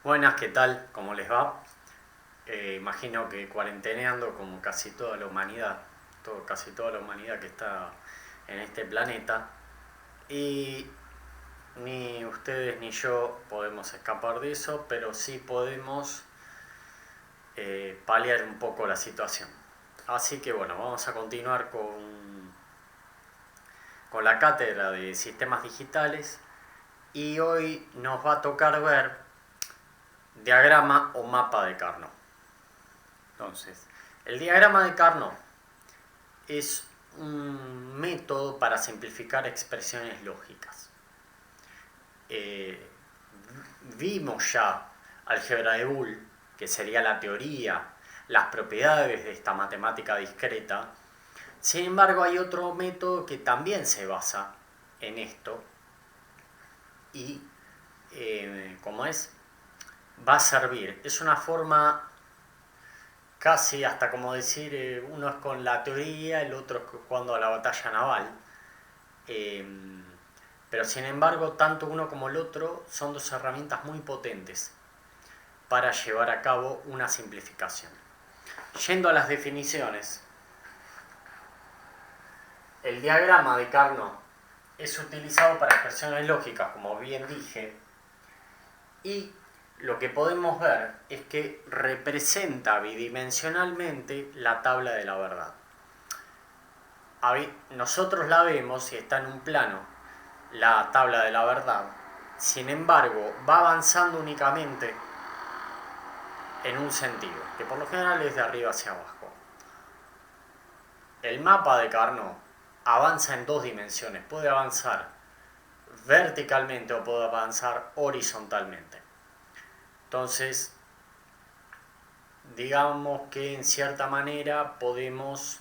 Buenas, ¿qué tal? ¿Cómo les va? Imagino que cuarenteneando como casi toda la humanidad, casi toda la humanidad que está en este planeta, y ni ustedes ni yo podemos escapar de eso, pero sí podemos paliar un poco la situación. Así que bueno, vamos a continuar con la cátedra de sistemas digitales y hoy nos va a tocar ver diagrama o mapa de Carnot. Entonces, el diagrama de Carnot es un método para simplificar expresiones lógicas. Eh, Vimos ya álgebra de Boole, que sería la teoría, las propiedades de esta matemática discreta. Sin embargo, hay otro método que también se basa en esto y, como es, va a servir. Es una forma casi hasta como decir, uno es con la teoría, el otro es jugando a la batalla naval. Eh, pero sin embargo, tanto uno como el otro son dos herramientas muy potentes para llevar a cabo una simplificación. Yendo a las definiciones, el diagrama de Carnot es utilizado para expresiones lógicas, como bien dije, y lo que podemos ver es que representa bidimensionalmente la tabla de la verdad. Nosotros la vemos y está en un plano la tabla de la verdad, sin embargo va avanzando únicamente en un sentido, que por lo general es de arriba hacia abajo. El mapa de Carnot avanza en dos dimensiones, puede avanzar verticalmente o puede avanzar horizontalmente. Entonces, digamos que en cierta manera podemos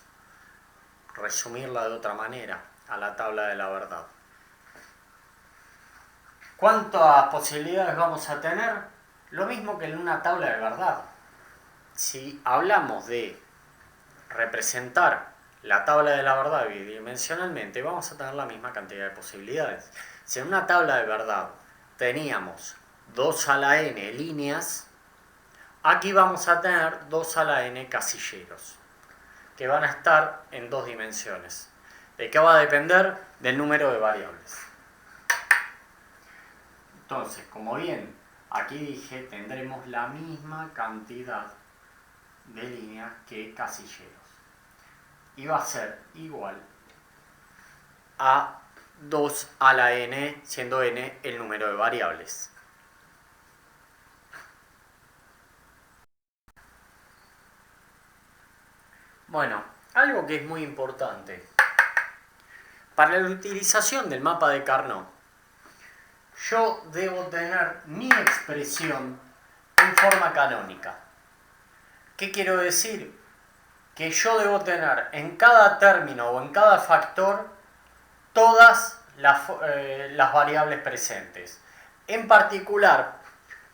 resumirla de otra manera a la tabla de la verdad. ¿Cuántas posibilidades vamos a tener? Lo mismo que en una tabla de verdad. Si hablamos de representar la tabla de la verdad bidimensionalmente, vamos a tener la misma cantidad de posibilidades. Si en una tabla de verdad teníamos 2 a la n líneas, aquí vamos a tener 2 a la n casilleros, que van a estar en dos dimensiones. ¿De qué va a depender? Del número de variables. Entonces, como bien aquí dije, tendremos la misma cantidad de líneas que casilleros. Y va a ser igual a 2 a la n, siendo n el número de variables. Bueno, algo que es muy importante. Para la utilización del mapa de Carnot, yo debo tener mi expresión en forma canónica. ¿Qué quiero decir? Que yo debo tener en cada término o en cada factor todas las variables presentes. En particular,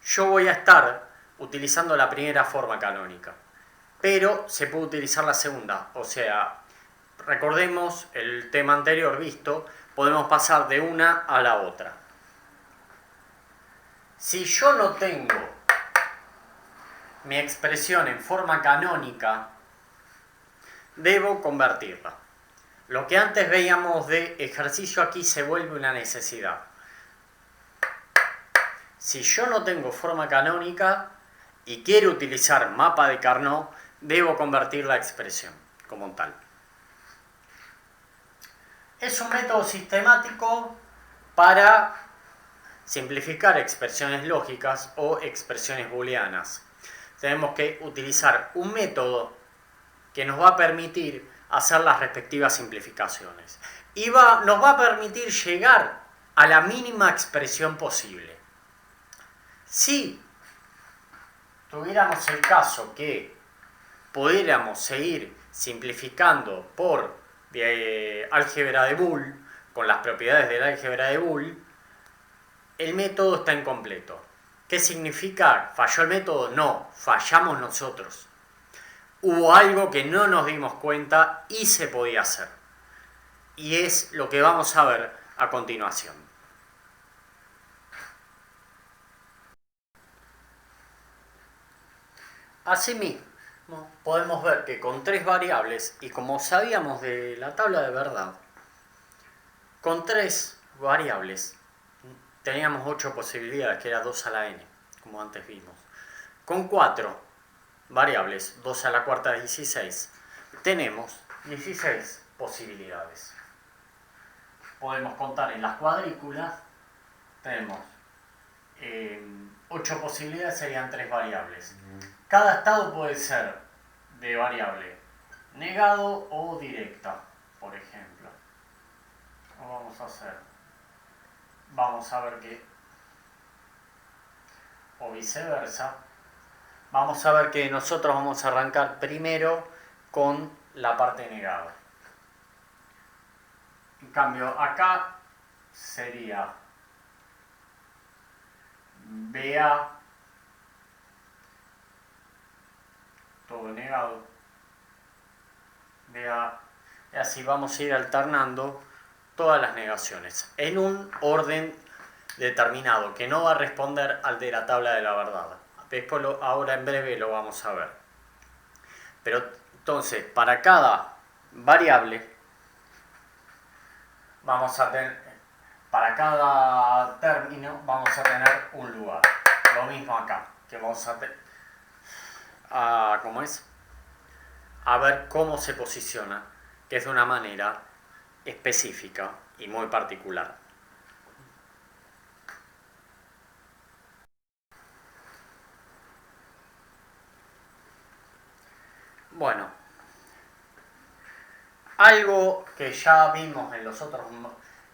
yo voy a estar utilizando la primera forma canónica, pero se puede utilizar la segunda. O sea, recordemos el tema anterior visto, podemos pasar de una a la otra. Si yo no tengo mi expresión en forma canónica, debo convertirla. Lo que antes veíamos de ejercicio aquí se vuelve una necesidad. Si yo no tengo forma canónica y quiero utilizar mapa de Carnot, debo convertir la expresión como tal. Es un método sistemático para simplificar expresiones lógicas o expresiones booleanas. Tenemos que utilizar un método que nos va a permitir hacer las respectivas simplificaciones. Y nos va a permitir llegar a la mínima expresión posible. Si tuviéramos el caso que pudiéramos seguir simplificando por álgebra de Boole, con las propiedades del álgebra de Boole, el método está incompleto. ¿Qué significa? ¿Falló el método? No, fallamos nosotros. Hubo algo que no nos dimos cuenta y se podía hacer. Y es lo que vamos a ver a continuación. Asimismo, podemos ver que con tres variables, y como sabíamos de la tabla de verdad, con tres variables teníamos 8 posibilidades, que era 2 a la n, como antes vimos. Con 4 variables, 2 a la cuarta 16, tenemos 16 posibilidades. Podemos contar en las cuadrículas, tenemos 8 posibilidades, serían 3 variables. Cada estado puede ser de variable negado o directa, por ejemplo. Vamos a ver que, o viceversa, vamos a ver que nosotros vamos a arrancar primero con la parte negada. En cambio, acá sería BA, todo negado, BA, y así vamos a ir alternando todas las negaciones en un orden determinado que no va a responder al de la tabla de la verdad. Después ahora en breve lo vamos a ver. Pero entonces, para cada variable vamos a tener, para cada término vamos a tener un lugar. Lo mismo acá, que vamos a tener, ¿cómo es? A ver cómo se posiciona, que es de una manera específica y muy particular. Bueno, algo que ya vimos en los otros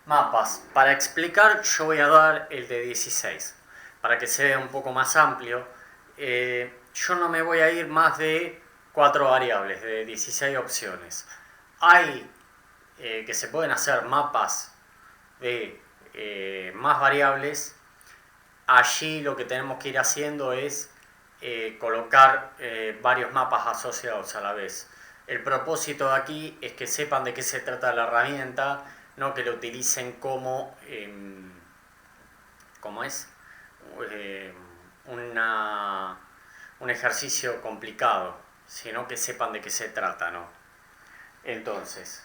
mapas, para explicar yo voy a dar el de 16, para que se vea un poco más amplio. Yo no me voy a ir más de 4 variables, de 16 opciones. Hay que se pueden hacer mapas de más variables. Allí lo que tenemos que ir haciendo es colocar varios mapas asociados a la vez. El propósito de aquí es que sepan de qué se trata la herramienta, no que lo utilicen como un ejercicio complicado, sino que sepan de qué se trata, ¿no? Entonces,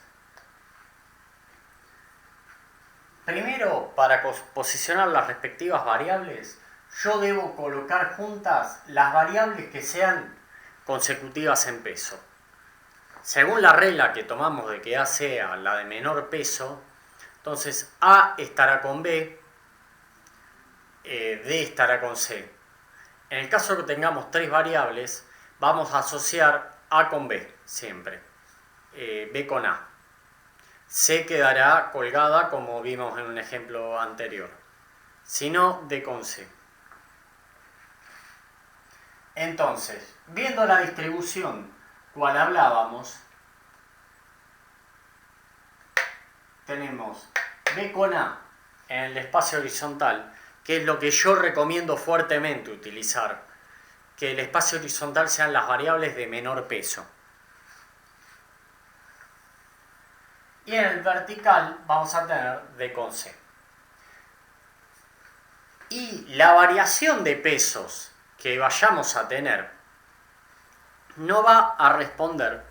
primero, para posicionar las respectivas variables, yo debo colocar juntas las variables que sean consecutivas en peso. Según la regla que tomamos de que A sea la de menor peso, entonces A estará con B, D estará con C. En el caso que tengamos tres variables, vamos a asociar A con B siempre, B con A. C quedará colgada como vimos en un ejemplo anterior, si no D con C. Entonces, viendo la distribución cual hablábamos, tenemos B con A en el espacio horizontal, que es lo que yo recomiendo fuertemente utilizar, que el espacio horizontal sean las variables de menor peso. Y en el vertical vamos a tener D con C. Y la variación de pesos que vayamos a tener no va a responder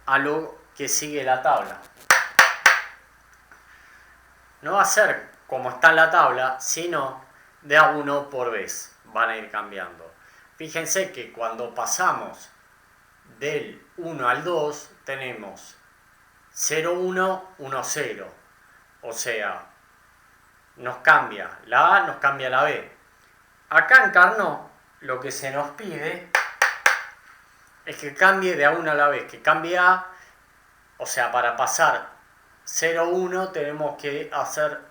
a lo que sigue la tabla. No va a ser como está en la tabla, sino de a 1 por vez. Van a ir cambiando. Fíjense que cuando pasamos del 1 al 2 tenemos 0, 1, 1, 0. O sea, nos cambia la A, nos cambia la B. Acá en Carnot lo que se nos pide es que cambie de a 1 a la B, que cambie A, o sea, para pasar 0, 1 tenemos que hacer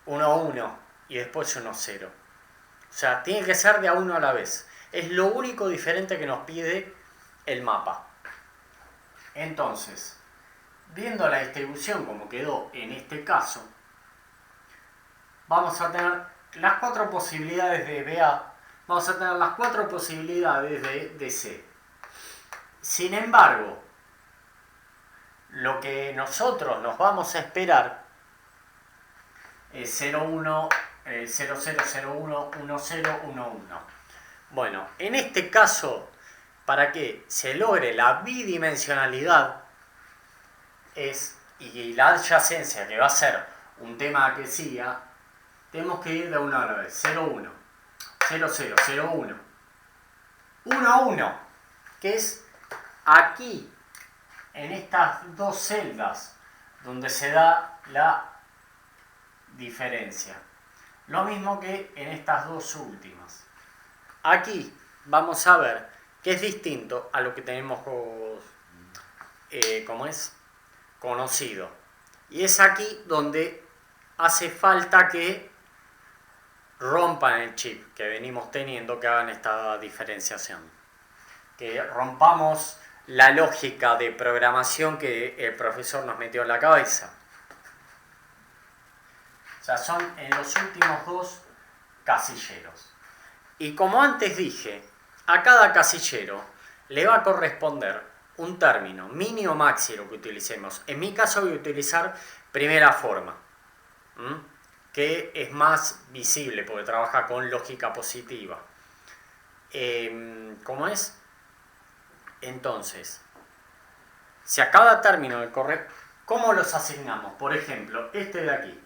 1, 1 y después 1, 0. O sea, tiene que ser de a 1 a la vez. Es lo único diferente que nos pide el mapa. Entonces, viendo la distribución como quedó en este caso, vamos a tener las 4 posibilidades de BA, vamos a tener las 4 posibilidades de DC. Sin embargo, lo que nosotros nos vamos a esperar es 0, 1, 0, 0, 0, 1, 1, 0, 1, 1. Bueno, en este caso, para que se logre la bidimensionalidad y la adyacencia, que va a ser un tema que siga, tenemos que ir de una a la vez. 0, 1, 0, 0, 0, 1, 1, 1, que es aquí, en estas dos celdas, donde se da la diferencia. Lo mismo que en estas dos últimas. Aquí vamos a ver que es distinto a lo que tenemos como es conocido. Y es aquí donde hace falta que rompan el chip que venimos teniendo, que hagan esta diferenciación. Que rompamos la lógica de programación que el profesor nos metió en la cabeza. O sea, son en los últimos dos casilleros. Y como antes dije, a cada casillero le va a corresponder un término, mini o maxi, lo que utilicemos. En mi caso voy a utilizar primera forma, que es más visible porque trabaja con lógica positiva. ¿Cómo es? Entonces, si a cada término le corresponde, ¿cómo los asignamos? Por ejemplo, este de aquí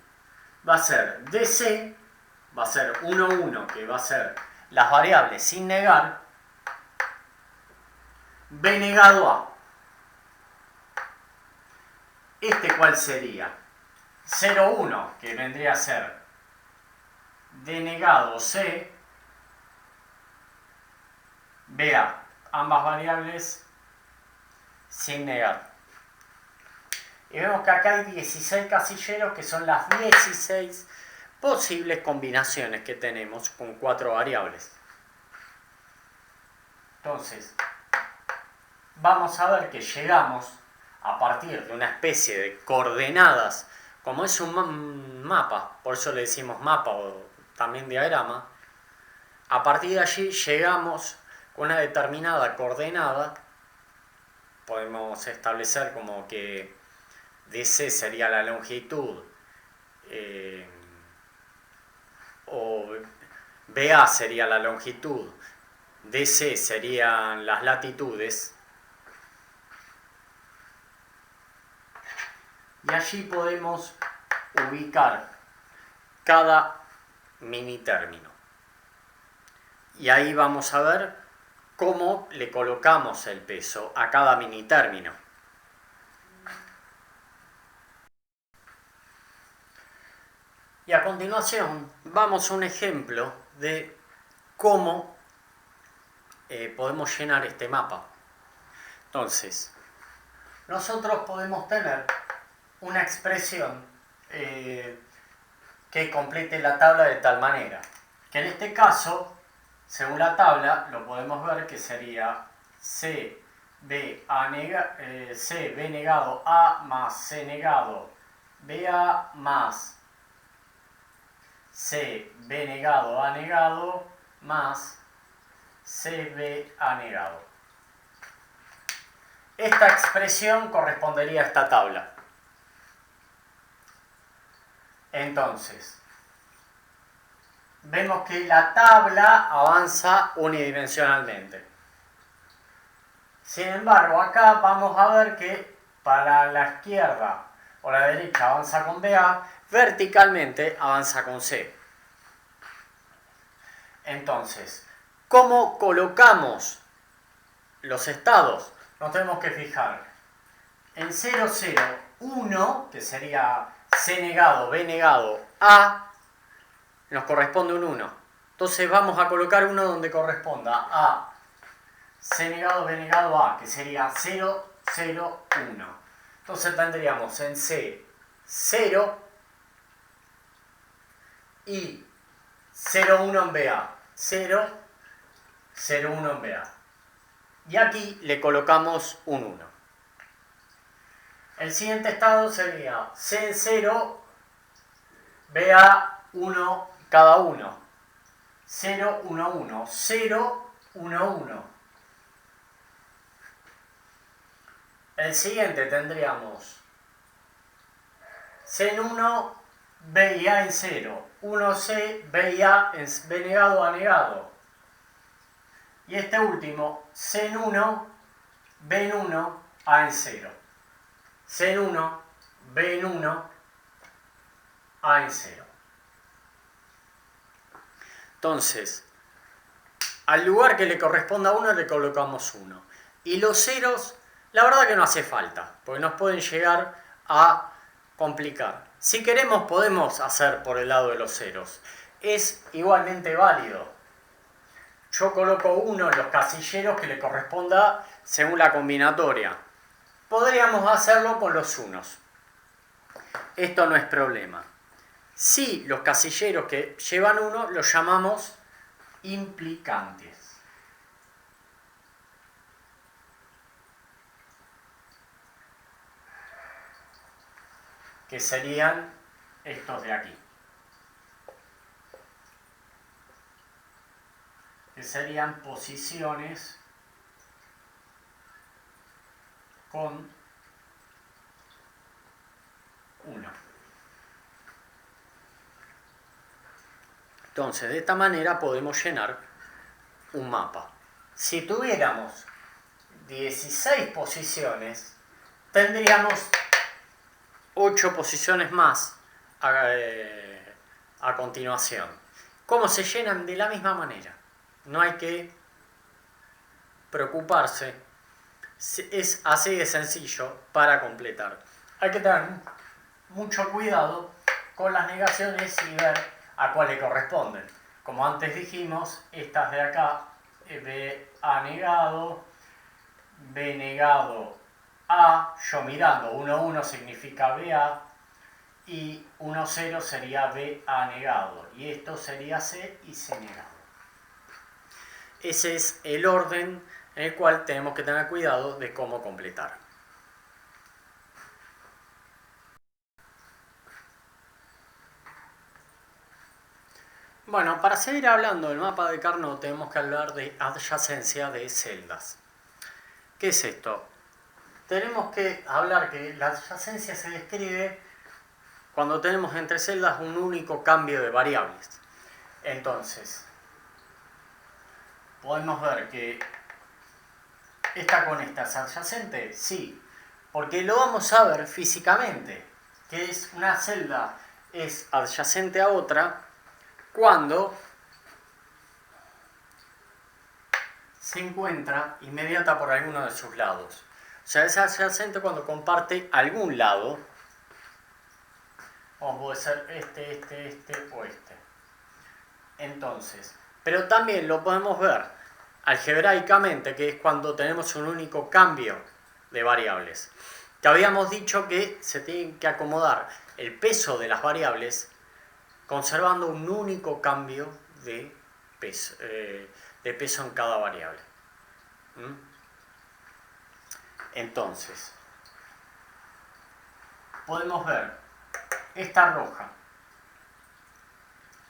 va a ser DC, va a ser 1, 1, que va a ser las variables sin negar, B negado A. ¿Este cuál sería? 0, 1, que vendría a ser D negado C, BA. Ambas variables sin negar. Y vemos que acá hay 16 casilleros, que son las 16 posibles combinaciones que tenemos con 4 variables. Entonces, vamos a ver que llegamos a partir de una especie de coordenadas, como es un mapa, por eso le decimos mapa o también diagrama. A partir de allí llegamos con una determinada coordenada. Podemos establecer como que DC sería la longitud o BA sería la longitud, DC serían las latitudes, y allí podemos ubicar cada mini término. Y ahí vamos a ver cómo le colocamos el peso a cada mini término. Y a continuación vamos a un ejemplo de cómo podemos llenar este mapa. Entonces, nosotros podemos tener una expresión que complete la tabla de tal manera que en este caso, según la tabla, lo podemos ver que sería C, B negado A más C negado BA más C, B negado, A negado, más C, B, A negado. Esta expresión correspondería a esta tabla. Entonces, vemos que la tabla avanza unidimensionalmente. Sin embargo, acá vamos a ver que para la izquierda o la derecha avanza con BA, verticalmente avanza con C. Entonces, ¿cómo colocamos los estados? Nos tenemos que fijar en 0, 0, 1, que sería C negado, B negado, A, nos corresponde un 1. Entonces vamos a colocar uno donde corresponda a C negado, B negado, A, que sería 0, 0, 1. Entonces tendríamos en C 0 y 0, 1 en BA. 0, 0, 1 en BA. Y aquí le colocamos un 1. El siguiente estado sería C en 0, BA 1 cada 1. 0, 1, 1. 0, 1, 1. El siguiente tendríamos C en 1, B y A en 0. 1C, B y A en B negado, A negado. Y este último, C en 1, B en 1, A en 0. C en 1, B en 1, A en 0. Entonces, al lugar que le corresponda a 1 le colocamos 1. Y los ceros, la verdad que no hace falta, porque nos pueden llegar a complicar. Si queremos podemos hacer por el lado de los ceros. Es igualmente válido. Yo coloco 1 en los casilleros que le corresponda según la combinatoria. Podríamos hacerlo con los unos. Esto no es problema. Si los casilleros que llevan 1 los llamamos implicantes. Que serían estos de aquí. Que serían posiciones con 1. Entonces, de esta manera podemos llenar un mapa. Si tuviéramos 16 posiciones, tendríamos 8 posiciones más a continuación. ¿Cómo se llenan? De la misma manera. No hay que preocuparse. Es así de sencillo para completar. Hay que tener mucho cuidado con las negaciones y ver a cuál le corresponden. Como antes dijimos, estas de acá, B A negado, B negado A, yo mirando 1, 1 significa BA y 1, 0 sería BA negado y esto sería C y C negado. Ese es el orden en el cual tenemos que tener cuidado de cómo completar. Bueno, para seguir hablando del mapa de Carnot tenemos que hablar de adyacencia de celdas. ¿Qué es esto? Tenemos que hablar que la adyacencia se describe cuando tenemos entre celdas un único cambio de variables. Entonces, podemos ver que esta con esta es adyacente, sí, porque lo vamos a ver físicamente, que es una celda es adyacente a otra cuando se encuentra inmediata por alguno de sus lados. O sea, es adyacente cuando comparte algún lado, o puede ser este o este. Entonces, pero también lo podemos ver algebraicamente, que es cuando tenemos un único cambio de variables. Te habíamos dicho que se tiene que acomodar el peso de las variables conservando un único cambio de peso en cada variable. Entonces, podemos ver esta roja.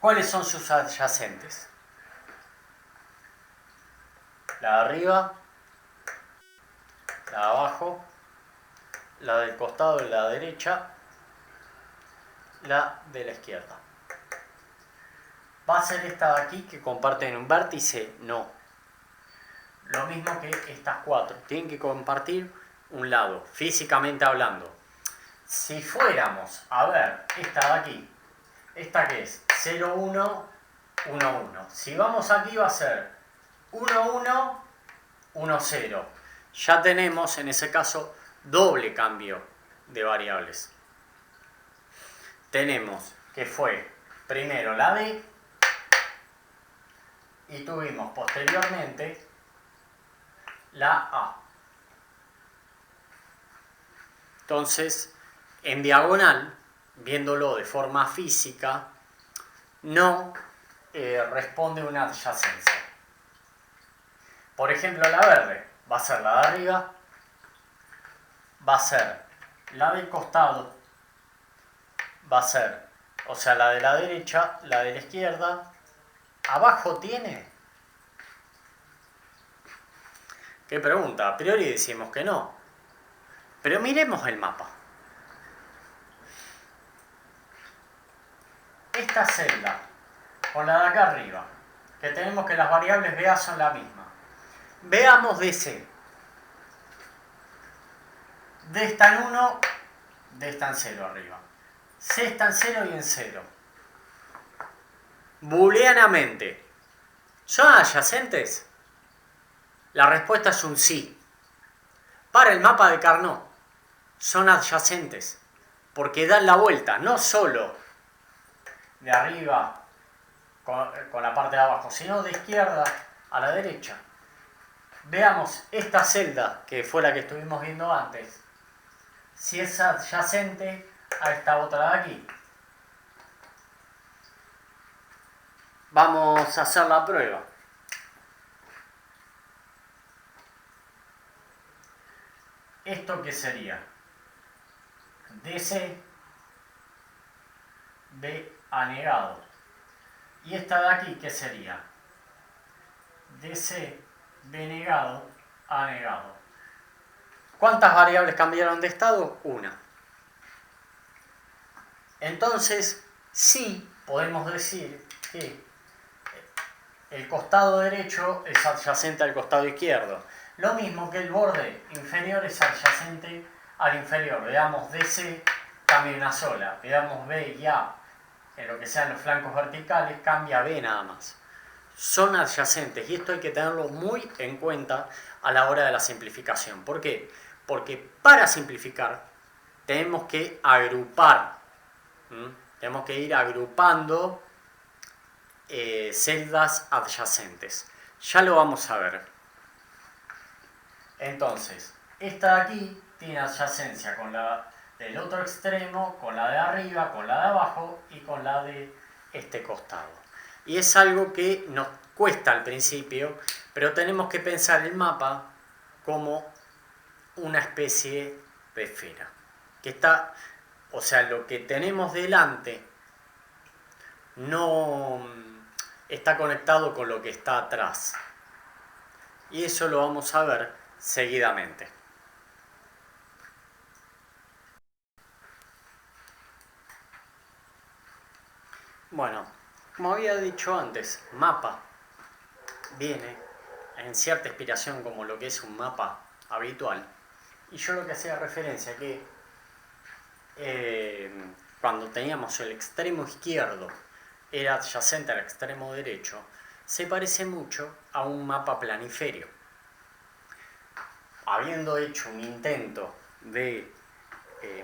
¿Cuáles son sus adyacentes? La de arriba, la de abajo, la del costado de la derecha, la de la izquierda. ¿Va a ser esta de aquí que comparten un vértice? No. Lo mismo que estas cuatro. Tienen que compartir un lado, físicamente hablando. Si fuéramos a ver esta de aquí, esta que es 0, 1, 1, 1. Si vamos aquí va a ser 1, 1, 1, 0. Ya tenemos en ese caso doble cambio de variables. Tenemos que fue primero la D y tuvimos posteriormente la A. Entonces, en diagonal, viéndolo de forma física, no responde una adyacencia. Por ejemplo, la verde va a ser la de arriba, va a ser la del costado, va a ser, o sea, la de la derecha, la de la izquierda. ¿Abajo tiene? ¿Qué pregunta? A priori decimos que no. Pero miremos el mapa. Esta celda, con la de acá arriba, que tenemos que las variables BA son la misma. Veamos DC. D está en 1, D está en 0 arriba. C está en 0 y en 0. Booleanamente, ¿son adyacentes? La respuesta es un sí. Para el mapa de Carnot, son adyacentes, porque dan la vuelta, no solo de arriba con la parte de abajo, sino de izquierda a la derecha. Veamos esta celda, que fue la que estuvimos viendo antes, si es adyacente a esta otra de aquí. Vamos a hacer la prueba. ¿Esto qué sería? DC, B anegado. ¿Y esta de aquí qué sería? DC, B negado, A negado. ¿Cuántas variables cambiaron de estado? Una. Entonces, sí podemos decir que el costado derecho es adyacente al costado izquierdo. Lo mismo que el borde inferior es adyacente al inferior. Veamos DC, cambia una sola. Veamos B y A en lo que sean los flancos verticales, cambia B nada más. Son adyacentes y esto hay que tenerlo muy en cuenta a la hora de la simplificación. ¿Por qué? Porque para simplificar tenemos que agrupar. Tenemos que ir agrupando celdas adyacentes. Ya lo vamos a ver. Entonces, esta de aquí tiene adyacencia con la del otro extremo, con la de arriba, con la de abajo y con la de este costado. Y es algo que nos cuesta al principio, pero tenemos que pensar el mapa como una especie de esfera. Que está, o sea, lo que tenemos delante no está conectado con lo que está atrás. Y eso lo vamos a ver seguidamente. Bueno, como había dicho antes, mapa viene en cierta inspiración como lo que es un mapa habitual. Y yo lo que hacía referencia que cuando teníamos el extremo izquierdo era adyacente al extremo derecho, se parece mucho a un mapa planiferio. Habiendo hecho un intento de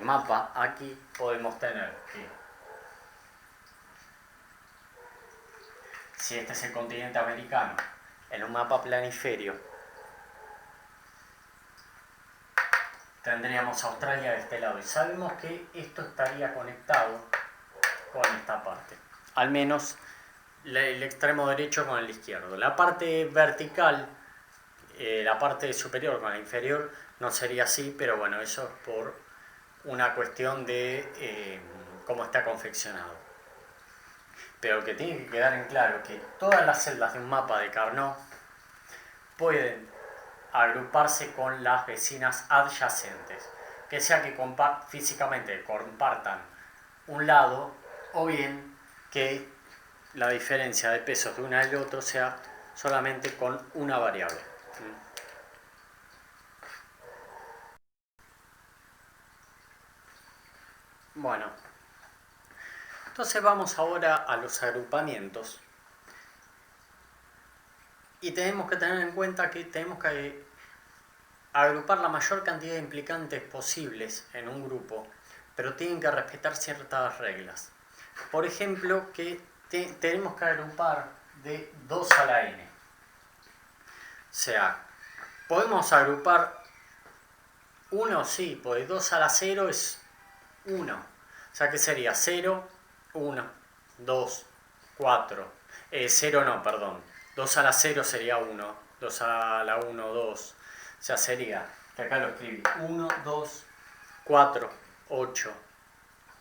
mapa, aquí podemos tener que si este es el continente americano, en un mapa planiferio, tendríamos Australia de este lado. Y sabemos que esto estaría conectado con esta parte. Al menos el extremo derecho con el izquierdo. La parte vertical, la parte superior con la inferior, no sería así, pero bueno, eso es por una cuestión de cómo está confeccionado. Pero lo que tiene que quedar en claro es que todas las celdas de un mapa de Carnot pueden agruparse con las vecinas adyacentes, que sea que físicamente compartan un lado o bien que la diferencia de pesos de una y otro sea solamente con una variable. Bueno, entonces vamos ahora a los agrupamientos. Y tenemos que tener en cuenta que tenemos que agrupar la mayor cantidad de implicantes posibles en un grupo, pero tienen que respetar ciertas reglas. Por ejemplo, que tenemos que agrupar de 2 a la n. O sea, podemos agrupar 1, sí, pues 2 a la 0 es 1. O sea que sería 0, 1, 2, 4. 0 no, perdón. 2 a la 0 sería 1. 2 a la 1, 2. O sea, sería, que acá lo escribí, 1, 2, 4, 8,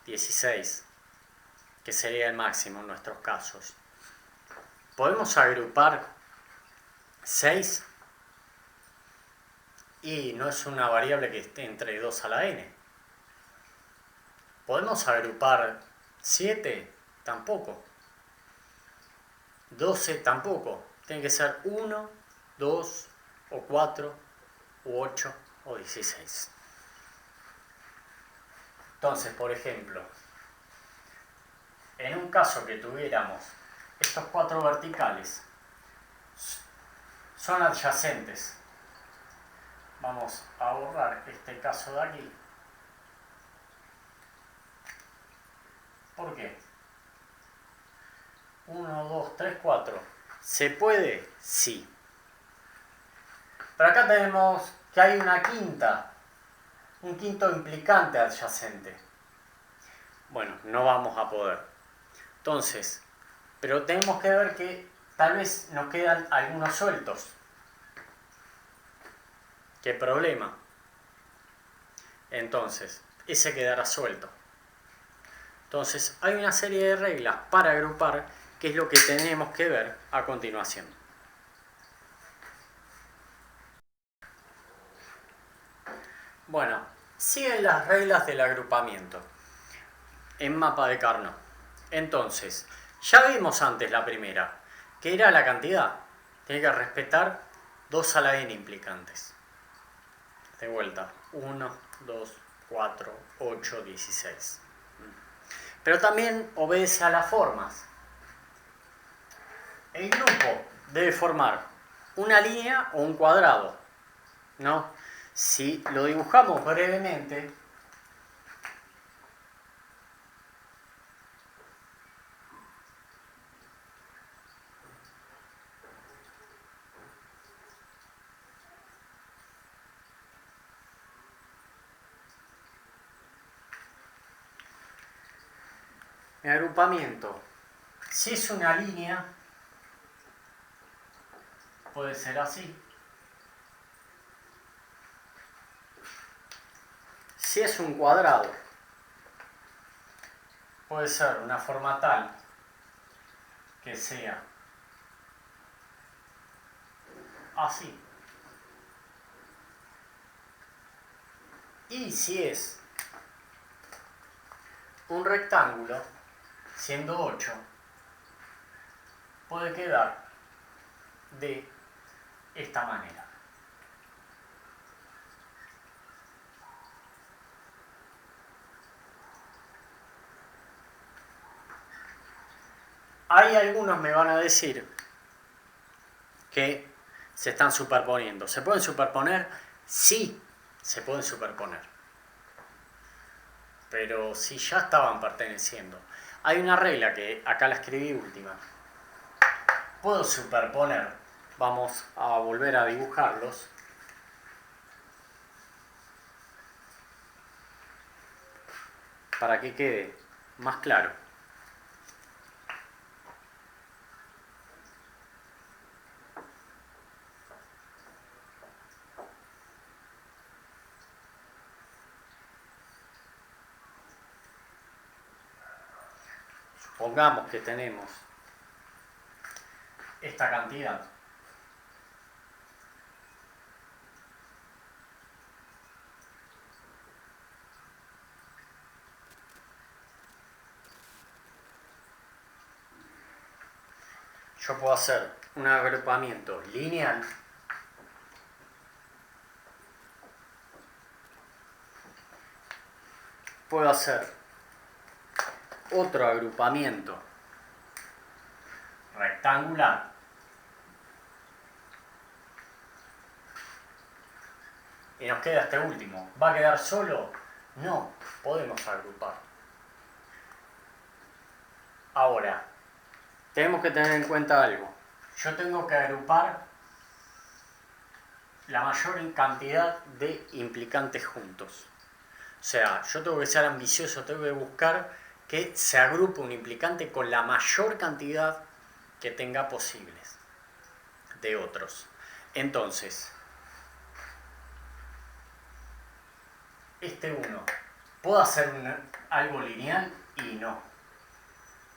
16, que sería el máximo en nuestros casos. Podemos agrupar 6 y no es una variable que esté entre 2 a la n. ¿Podemos agrupar 7? Tampoco. 12 tampoco. Tiene que ser 1, 2, o 4, u 8, o 16. Entonces, por ejemplo, en un caso que tuviéramos estos 4 verticales, son adyacentes. Vamos a borrar este caso de aquí. ¿Por qué? 1, 2, 3, 4. ¿Se puede? Sí. Pero acá tenemos que hay una quinta, un quinto implicante adyacente. Bueno, no vamos a poder. Entonces, pero tenemos que ver que tal vez nos quedan algunos sueltos. ¿Qué problema? Entonces, ese quedará suelto. Entonces, hay una serie de reglas para agrupar, que es lo que tenemos que ver a continuación. Bueno, siguen las reglas del agrupamiento en mapa de Carnot. Entonces, ya vimos antes la primera, que era la cantidad. Tiene que respetar 2 a la n implicantes. De vuelta, 1, 2, 4, 8, 16. Pero también obedece a las formas. El grupo debe formar una línea o un cuadrado, ¿no? Si lo dibujamos brevemente, mi agrupamiento, si es una línea, puede ser así. Si es un cuadrado, puede ser una forma tal que sea así. Y si es un rectángulo, siendo 8, puede quedar de esta manera. Hay algunos me van a decir que se están superponiendo. ¿Se pueden superponer? Sí, se pueden superponer. Pero si ya estaban perteneciendo. Hay una regla que acá la escribí última. Puedo superponer. Vamos a volver a dibujarlos. Para que quede más claro. Supongamos que tenemos esta cantidad. Yo puedo hacer un agrupamiento lineal puedo hacer otro agrupamiento rectangular y nos queda este último. ¿Va a quedar solo? No, podemos agrupar. Ahora, tenemos que tener en cuenta algo. Yo tengo que agrupar la mayor cantidad de implicantes juntos. O sea, yo tengo que ser ambicioso, tengo que buscar que se agrupe un implicante con la mayor cantidad que tenga posibles de otros. Entonces, este 1, ¿puedo hacer algo lineal? Y no.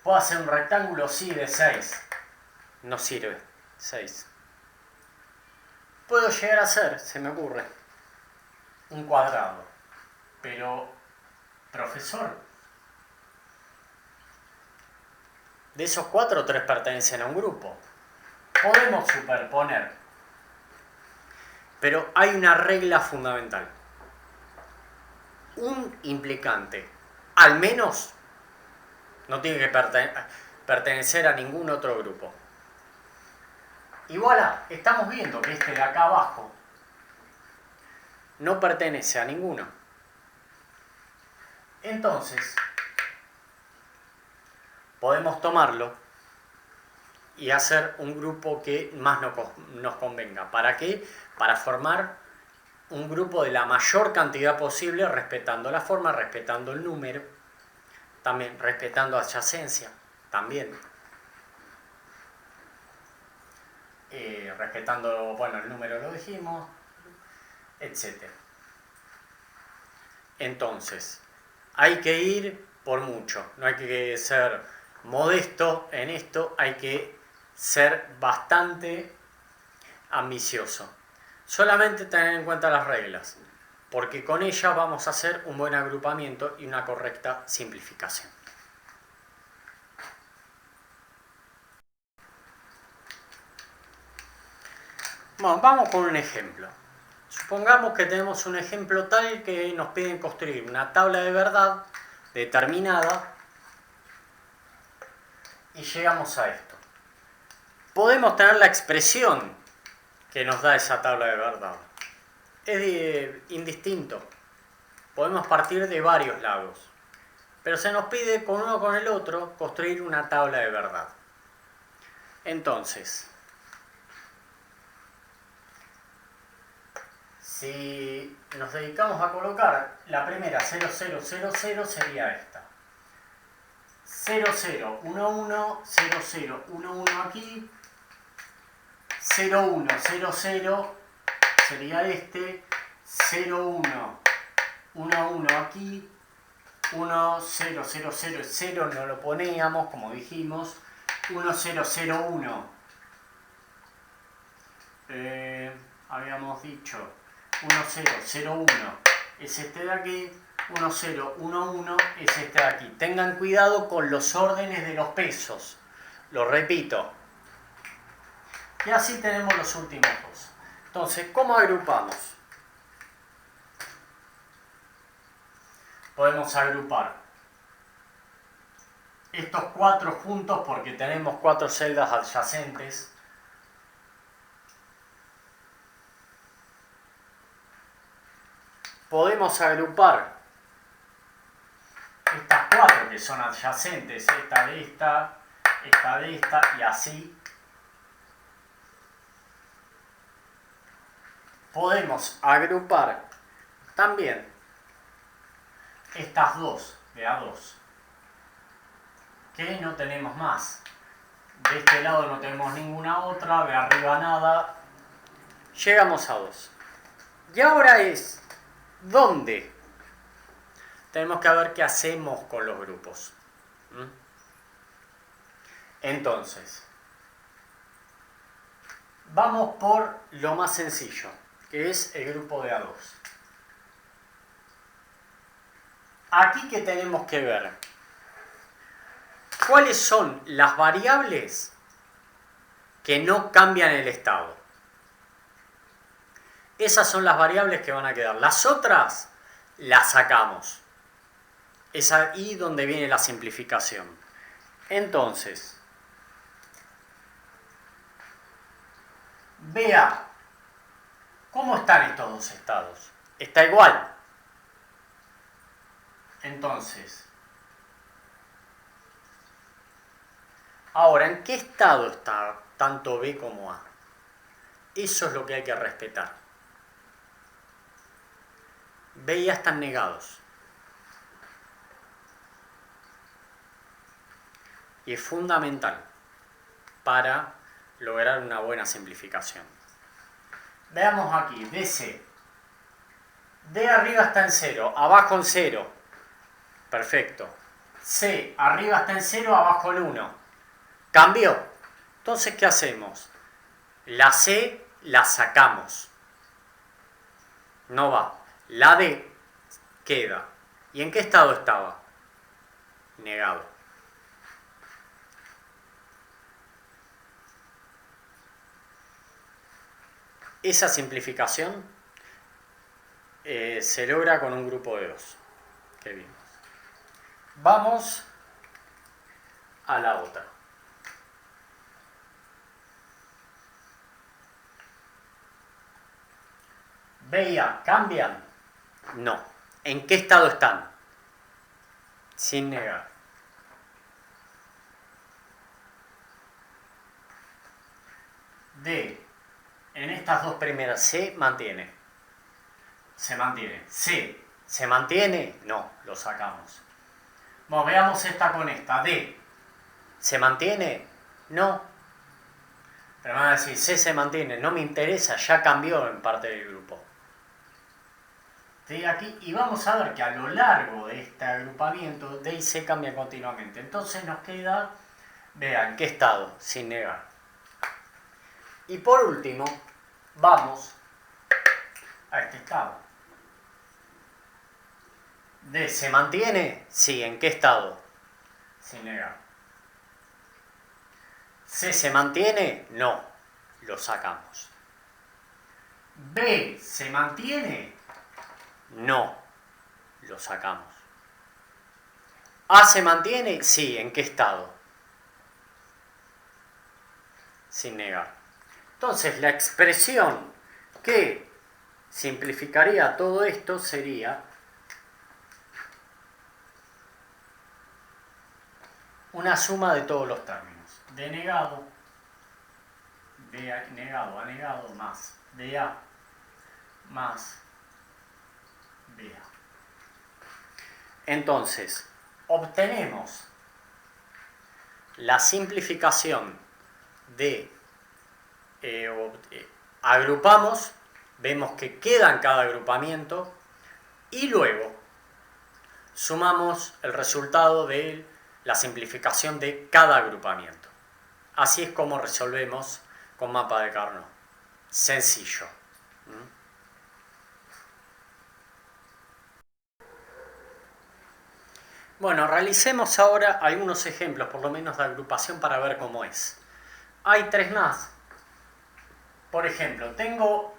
¿Puedo hacer un rectángulo? Sí, de 6. No sirve. 6. Puedo llegar a hacer, se me ocurre, un cuadrado. Pero, profesor, de esos 4, 3 pertenecen a un grupo. Podemos superponer. Pero hay una regla fundamental. Un implicante, al menos, no tiene que pertenecer a ningún otro grupo. Y voilà, estamos viendo que este de acá abajo no pertenece a ninguno. Entonces, podemos tomarlo y hacer un grupo que más nos convenga. ¿Para qué? Para formar un grupo de la mayor cantidad posible, respetando la forma, respetando el número, también respetando adyacencia, también. Respetando, bueno, el número lo dijimos, etc. Entonces, hay que ir por mucho, no hay que ser modesto en esto, hay que ser bastante ambicioso. Solamente tener en cuenta las reglas, porque con ellas vamos a hacer un buen agrupamiento y una correcta simplificación. Bueno, vamos con un ejemplo. Supongamos que tenemos un ejemplo tal que nos piden construir una tabla de verdad determinada y llegamos a esto. Podemos tener la expresión que nos da esa tabla de verdad. Es indistinto. Podemos partir de varios lados. Pero se nos pide con uno o con el otro construir una tabla de verdad. Entonces, si nos dedicamos a colocar la primera 0000 sería esta. 0011, 0011 aquí, 0100 sería este, 0111 aquí, 1000, 0 no lo poníamos, como dijimos, 1001. Habíamos dicho 1001 es este de aquí, 1011 es este de aquí. Tengan cuidado con los órdenes de los pesos, lo repito. Y así tenemos los últimos dos. Entonces, ¿cómo agrupamos? Podemos agrupar estos cuatro juntos porque tenemos cuatro celdas adyacentes. Podemos agrupar estas cuatro que son adyacentes, esta de esta y así. Podemos agrupar también estas dos de A2, que no tenemos más. De este lado no tenemos ninguna otra, de arriba nada. Llegamos a 2. Y ahora es, ¿dónde? Tenemos que ver qué hacemos con los grupos. Entonces, vamos por lo más sencillo, que es el grupo de A2. Aquí que tenemos que ver, ¿cuáles son las variables que no cambian el estado? Esas son las variables que van a quedar. Las otras las sacamos. Es ahí donde viene la simplificación. Entonces, vea cómo están estos dos estados. Está igual. Entonces, ahora, ¿en qué estado está tanto B como A? Eso es lo que hay que respetar. B y A están negados. Y es fundamental para lograr una buena simplificación. Veamos aquí, DC. D arriba está en 0, abajo en 0. Perfecto. C, arriba está en 0, abajo en 1. ¿Cambió? Entonces, ¿qué hacemos? La C la sacamos. No va. La D queda. ¿Y en qué estado estaba? Negado. esa simplificación se logra con un grupo de 2 que vimos. Vamos a la otra. ¿B y A cambian? No. ¿En qué estado están? Sin negar. D. En estas dos primeras se mantiene. Se mantiene. C. ¿Se mantiene? No, lo sacamos. Bueno, veamos esta con esta. D. ¿Se mantiene? No. Pero me van a decir, C se mantiene. No me interesa, ya cambió en parte del grupo. De aquí, y vamos a ver que a lo largo de este agrupamiento D y C cambian continuamente. Entonces nos queda, vean, ¿qué estado? Sin negar. Y por último, vamos a este estado. D, ¿se mantiene? Sí, ¿en qué estado? Sin negar. C, ¿se mantiene? No, lo sacamos. B, ¿se mantiene? No, lo sacamos. A, ¿se mantiene? Sí, ¿en qué estado? Sin negar. Entonces, la expresión que simplificaría todo esto sería una suma de todos los términos. D negado, B negado, A negado, más BA, más BA. Entonces, obtenemos la simplificación de agrupamos, vemos que queda en cada agrupamiento y luego sumamos el resultado de la simplificación de cada agrupamiento. Así es como resolvemos con mapa de Carnot. Sencillo. Bueno, realicemos ahora algunos ejemplos, por lo menos de agrupación, para ver cómo es. Hay 3 más. Por ejemplo, tengo...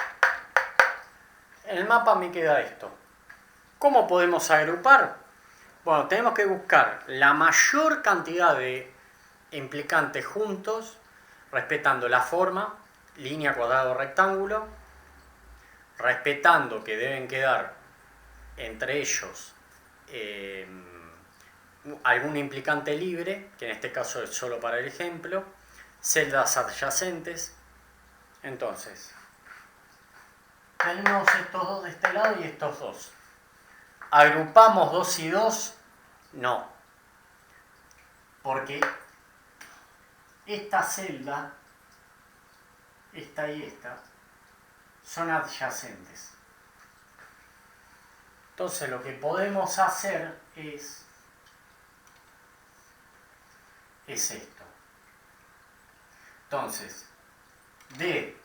En el mapa me queda esto. ¿Cómo podemos agrupar? Bueno, tenemos que buscar la mayor cantidad de implicantes juntos, respetando la forma, línea, cuadrado, rectángulo, respetando que deben quedar entre ellos algún implicante libre, que en este caso es solo para el ejemplo, celdas adyacentes. Entonces, tenemos estos dos de este lado y estos dos. ¿Agrupamos 2 y 2? No. Porque esta celda, esta y esta, son adyacentes. Entonces lo que podemos hacer es esto. Entonces, D,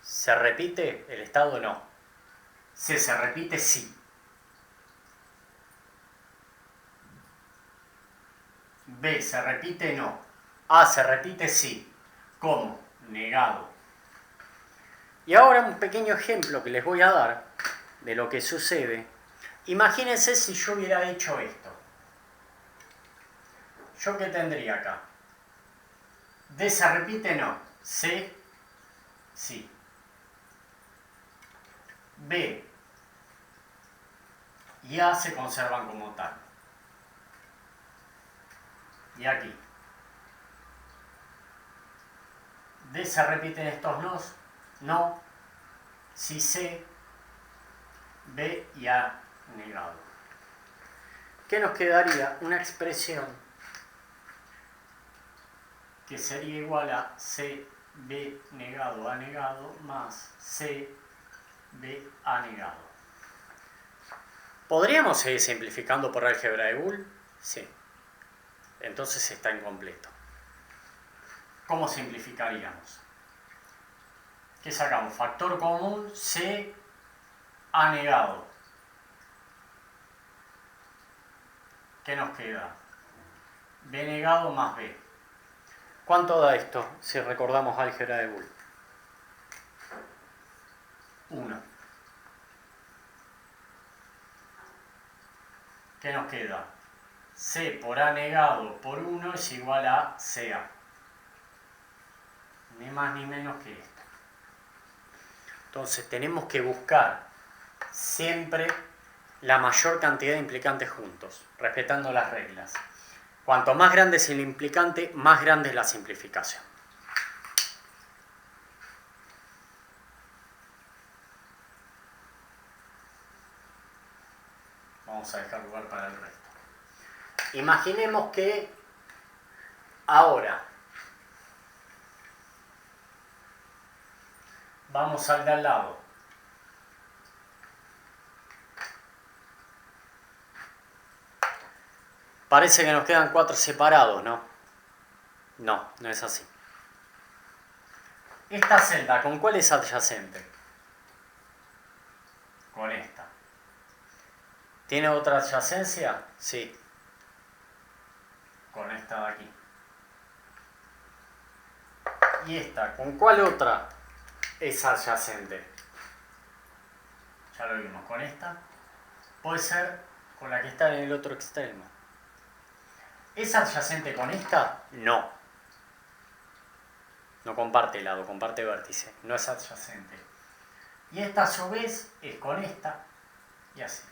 ¿se repite el estado? No. C, ¿se repite? Sí. B, ¿se repite? No. A, ¿se repite? Sí. ¿Cómo? Negado. Y ahora un pequeño ejemplo que les voy a dar de lo que sucede. Imagínense si yo hubiera hecho esto. ¿Yo qué tendría acá? D, ¿se repite? No. C, sí. B y A se conservan como tal. Y aquí. D, ¿se repiten estos dos? No. Sí, C, B y A negado. ¿Qué nos quedaría? Una expresión que sería igual a C, B negado, A negado, más C, B, A negado. ¿Podríamos seguir simplificando por álgebra de Boole? Sí. Entonces está incompleto. ¿Cómo simplificaríamos? ¿Qué sacamos? Factor común C, A negado. ¿Qué nos queda? B negado más B. ¿Cuánto da esto si recordamos álgebra de Boole? ¿qué nos queda? C por A negado por 1 es igual a CA. Ni más ni menos que esto. Entonces tenemos que buscar siempre la mayor cantidad de implicantes juntos, respetando las reglas. Cuanto más grande es el implicante, más grande es la simplificación. Vamos a dejar lugar para el resto. Imaginemos que ahora vamos al de al lado. Parece que nos quedan 4 separados, ¿no? No, no es así. Esta celda, ¿con cuál es adyacente? Con esta. ¿Tiene otra adyacencia? Sí. Con esta de aquí. ¿Y esta? ¿Con cuál otra es adyacente? Ya lo vimos. Con esta. Puede ser con la que está en el otro extremo. ¿Es adyacente con esta? No. No comparte lado, comparte vértice. No es adyacente. Y esta a su vez es con esta y así.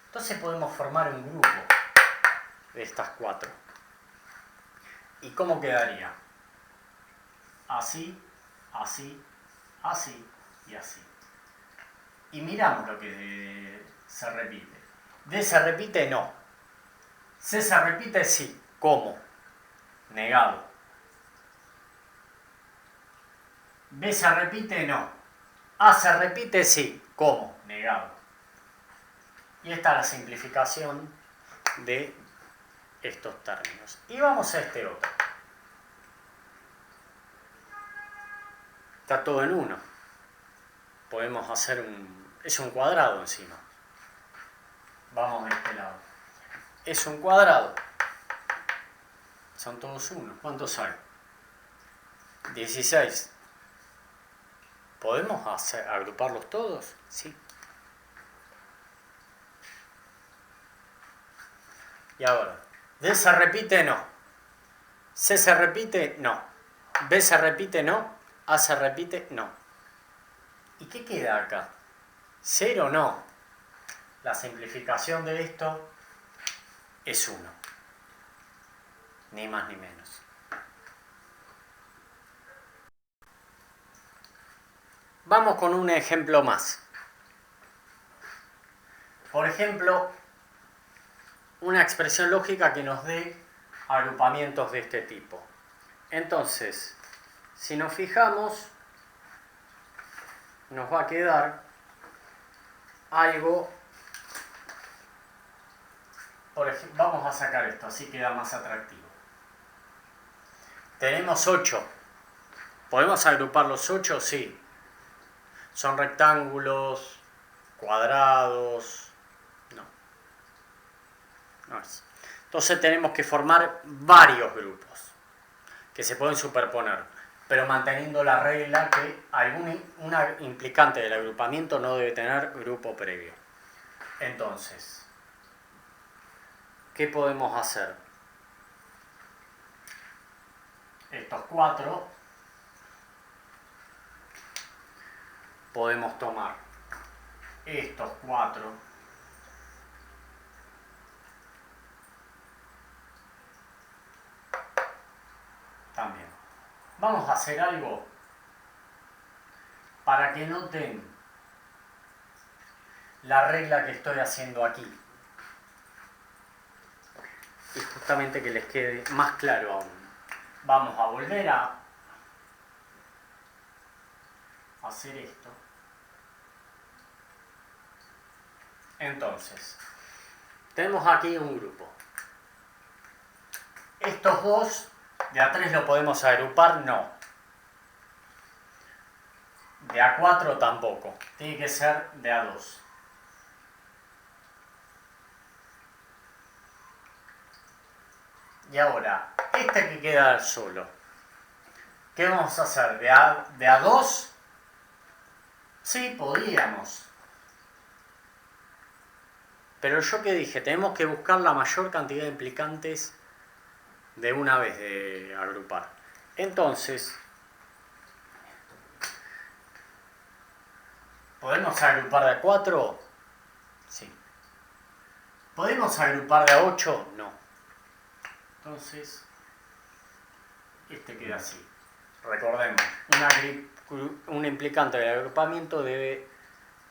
Entonces podemos formar un grupo de estas 4. ¿Y cómo quedaría? Así, así, así y así. Y miramos lo que se repite. D se repite, no. C se repite, sí. ¿Cómo? Negado. B se repite, no. A se repite, sí. ¿Cómo? Negado. Y esta es la simplificación de estos términos. Y vamos a este otro. Está todo en 1. Podemos hacer es un cuadrado encima. Vamos de este lado. Es un cuadrado. Son todos 1. ¿Cuántos hay? 16. ¿Podemos agruparlos todos? Sí. Y ahora, D se repite, no. C se repite, no. B se repite, no. A se repite, no. ¿Y qué queda acá? 0, no. La simplificación de esto es 1. Ni más ni menos. Vamos con un ejemplo más. Por ejemplo, una expresión lógica que nos dé agrupamientos de este tipo. Entonces, si nos fijamos, nos va a quedar algo. Por ejemplo, vamos a sacar esto, así queda más atractivo. Tenemos 8. ¿Podemos agrupar los 8? Sí. ¿Son rectángulos, cuadrados? No. No es. Entonces tenemos que formar varios grupos que se pueden superponer, pero manteniendo la regla que una implicante del agrupamiento no debe tener grupo previo. Entonces, ¿qué podemos hacer? Estos 4 podemos tomar estos 4 también. Vamos a hacer algo para que noten la regla que estoy haciendo aquí y justamente que les quede más claro aún. Vamos a volver a hacer esto. Entonces, tenemos aquí un grupo. Estos 2, de a 3 lo podemos agrupar, no. De a 4 tampoco, tiene que ser de a 2. Y ahora, este que queda solo, ¿qué vamos a hacer? ¿De a 2? Sí, podríamos. Pero yo que dije, tenemos que buscar la mayor cantidad de implicantes de una vez de agrupar. Entonces, ¿podemos agrupar de a 4? Sí. ¿Podemos agrupar de a 8? No. Entonces, este queda así. Recordemos, un implicante del agrupamiento debe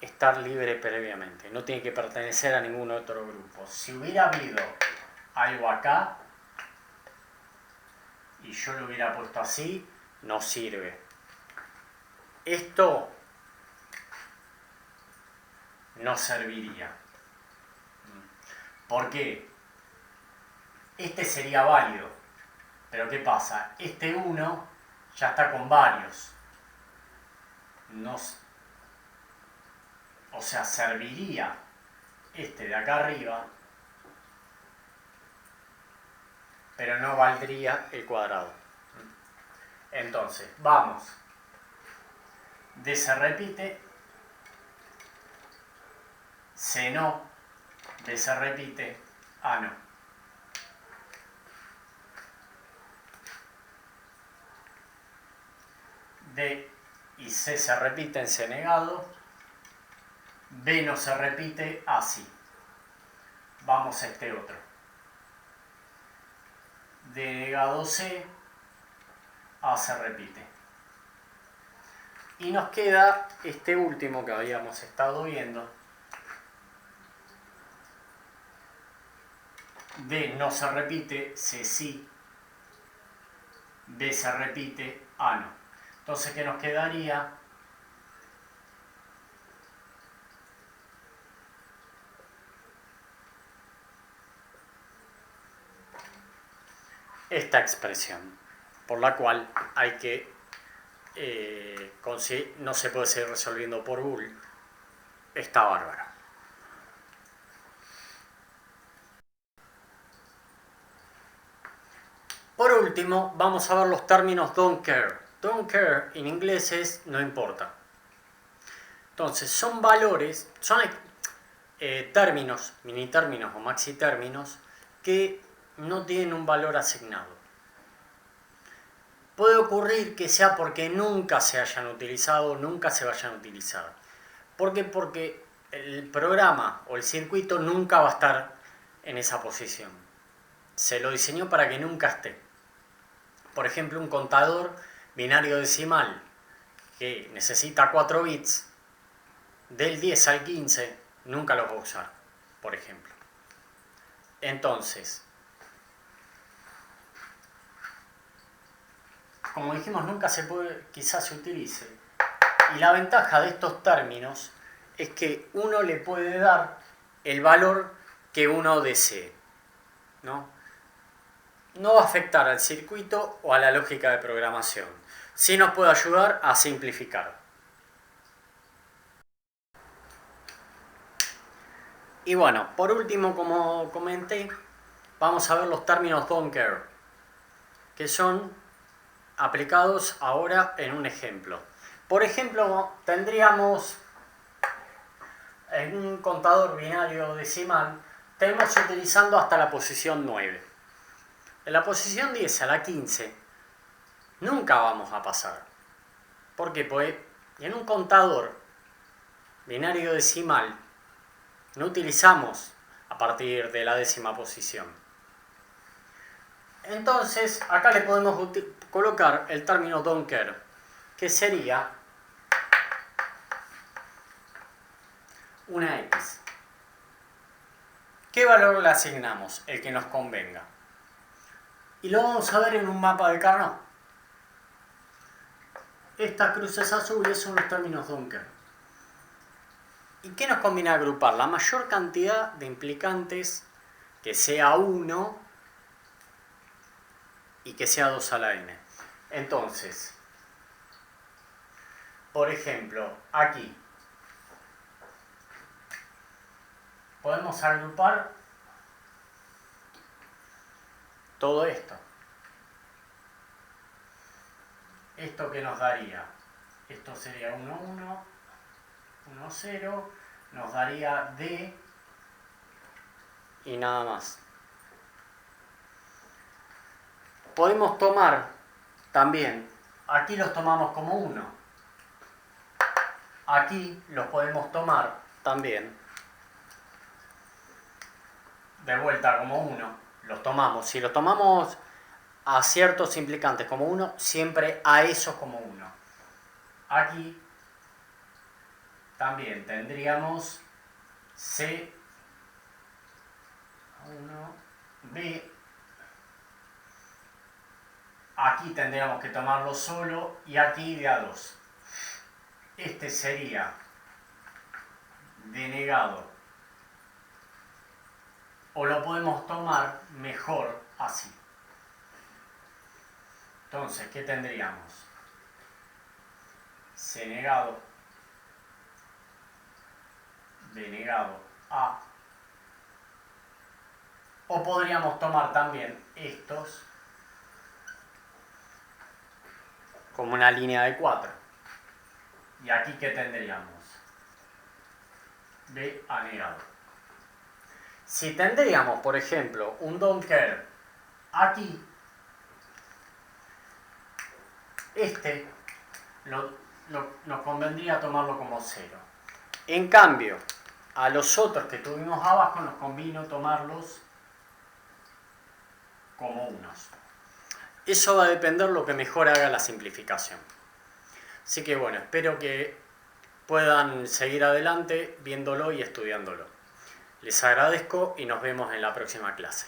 estar libre previamente. No tiene que pertenecer a ningún otro grupo. Si hubiera habido algo acá y yo lo hubiera puesto así, no sirve. Esto no serviría. ¿Por qué? Este sería válido. Pero ¿qué pasa? Este 1 ya está con varios. O sea, serviría este de acá arriba, pero no valdría el cuadrado. Entonces, vamos. D se repite. C no. D se repite. A no. D y C se repiten, C negado. B no se repite, A sí. Vamos a este otro. D negado C, A se repite. Y nos queda este último que habíamos estado viendo. D no se repite, C sí. B se repite, A no. Entonces, ¿qué nos quedaría? Esta expresión, por la cual hay que no se puede seguir resolviendo por bool, está bárbaro. Por último, vamos a ver los términos don't care. Don't care en inglés es no importa. Entonces, son valores, son términos, mini términos o maxi términos que no tienen un valor asignado. Puede ocurrir que sea porque nunca se hayan utilizado, nunca se vayan a utilizar. ¿Por qué? Porque el programa o el circuito nunca va a estar en esa posición. Se lo diseñó para que nunca esté. Por ejemplo, un contador binario decimal que necesita 4 bits, del 10 al 15, nunca los va a usar, por ejemplo. Entonces, como dijimos, nunca se puede, quizás se utilice. Y la ventaja de estos términos es que uno le puede dar el valor que uno desee, ¿no? No va a afectar al circuito o a la lógica de programación. Sí nos puede ayudar a simplificar. Y bueno, por último, como comenté, vamos a ver los términos don't care, que son aplicados ahora en un ejemplo. Por ejemplo, tendríamos en un contador binario decimal, tenemos utilizando hasta la posición 9. En la posición 10 a la 15 nunca vamos a pasar. ¿Por qué? Pues en un contador binario decimal no utilizamos a partir de la décima posición. Entonces, acá le podemos colocar el término don't care, que sería una X. ¿Qué valor le asignamos? El que nos convenga. Y lo vamos a ver en un mapa de Carnot. Estas cruces azules son los términos don't care. ¿Y qué nos conviene agrupar? La mayor cantidad de implicantes, que sea 1 y que sea 2 a la n. Entonces, por ejemplo, aquí podemos agrupar todo esto. ¿Esto qué nos daría? Esto sería 1, 1, 1, 0. Nos daría D y nada más. Podemos tomar también, aquí los tomamos como 1. Aquí los podemos tomar también de vuelta como 1. Los tomamos. Si los tomamos a ciertos implicantes como 1, siempre a esos como 1. Aquí también tendríamos C1, B. Aquí tendríamos que tomarlo solo y aquí de a 2. Este sería denegado. O lo podemos tomar mejor así. Entonces, ¿qué tendríamos? C negado, B negado, A. O podríamos tomar también estos como una línea de 4. ¿Y aquí qué tendríamos? B A negado. Si tendríamos, por ejemplo, un don't care aquí, este nos convendría tomarlo como 0. En cambio, a los otros que tuvimos abajo nos convino tomarlos como 1. Eso va a depender lo que mejor haga la simplificación. Así que bueno, espero que puedan seguir adelante viéndolo y estudiándolo. Les agradezco y nos vemos en la próxima clase.